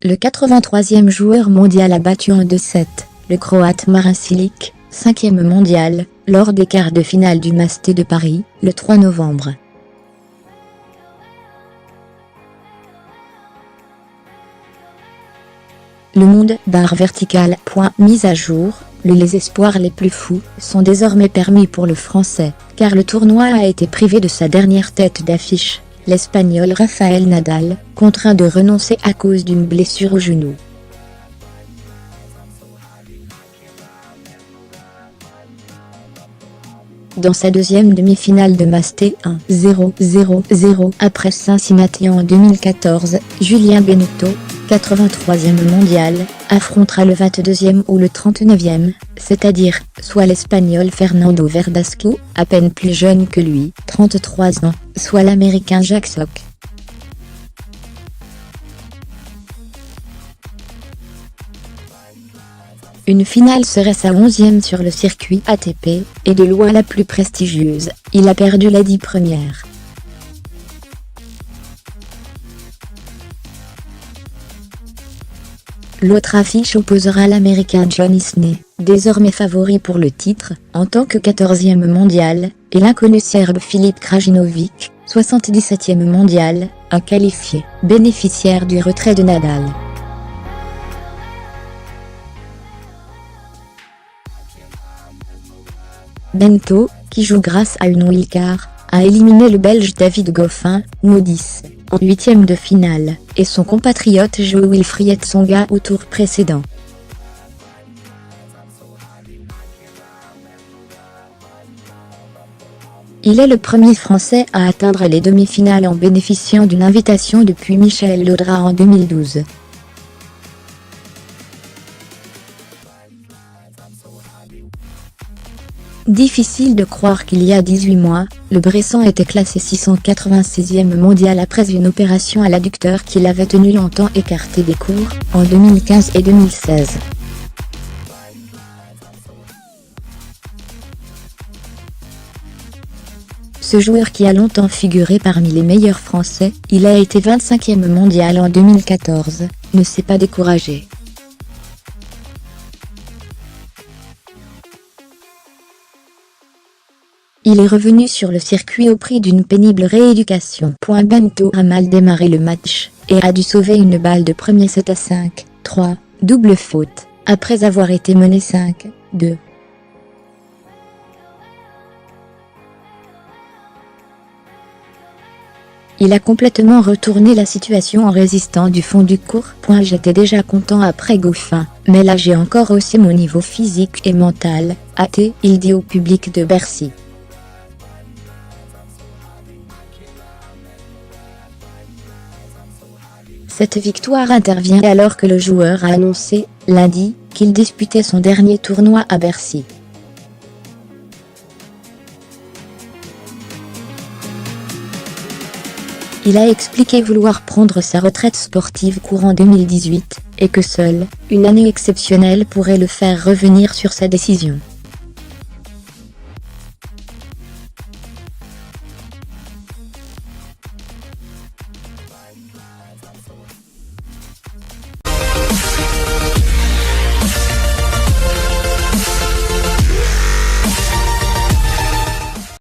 Le 83e joueur mondial a battu en 2-7, le Croate Marin Cilic, 5e mondial, lors des quarts de finale du Masters de Paris, le 3 novembre. Le monde /vertical. Mise à jour, les espoirs les plus fous sont désormais permis pour le Français, car le tournoi a été privé de sa dernière tête d'affiche, l'Espagnol Rafael Nadal, contraint de renoncer à cause d'une blessure au genou. Dans sa deuxième demi-finale de Masters 1-0-0-0 après Cincinnati en 2014, Julien Benneteau, 83e mondial, affrontera le 22e ou le 39e, c'est-à-dire soit l'Espagnol Fernando Verdasco, à peine plus jeune que lui, 33 ans, soit l'Américain Jack Sock. Une finale serait sa 11e sur le circuit ATP, et de loin la plus prestigieuse. Il a perdu les 10 premières. L'autre affiche opposera l'Américain John Isner, désormais favori pour le titre, en tant que 14e mondial, et l'inconnu serbe Filip Krajinovic, 77e mondial, inqualifié, bénéficiaire du retrait de Nadal. Benneteau, qui joue grâce à une wildcard, a éliminé le Belge David Goffin, Modis, en 8e de finale, et son compatriote Jo-Wilfried Tsonga au tour précédent. Il est le premier Français à atteindre les demi-finales en bénéficiant d'une invitation depuis Michael Laudrup en 2012. Difficile de croire qu'il y a 18 mois, le Bressan était classé 696e mondial après une opération à l'adducteur qui l'avait tenu longtemps écarté des cours, en 2015 et 2016. Ce joueur qui a longtemps figuré parmi les meilleurs Français, il a été 25e mondial en 2014, ne s'est pas découragé. Il est revenu sur le circuit au prix d'une pénible rééducation. Benneteau a mal démarré le match, et a dû sauver une balle de premier set à 5-3, double faute, après avoir été mené 5-2. Il a complètement retourné la situation en résistant du fond du court. J'étais déjà content après Goffin, mais là j'ai encore haussé mon niveau physique et mental, a-t-il dit au public de Bercy. Cette victoire intervient alors que le joueur a annoncé, lundi, qu'il disputait son dernier tournoi à Bercy. Il a expliqué vouloir prendre sa retraite sportive courant 2018, et que seule une année exceptionnelle pourrait le faire revenir sur sa décision.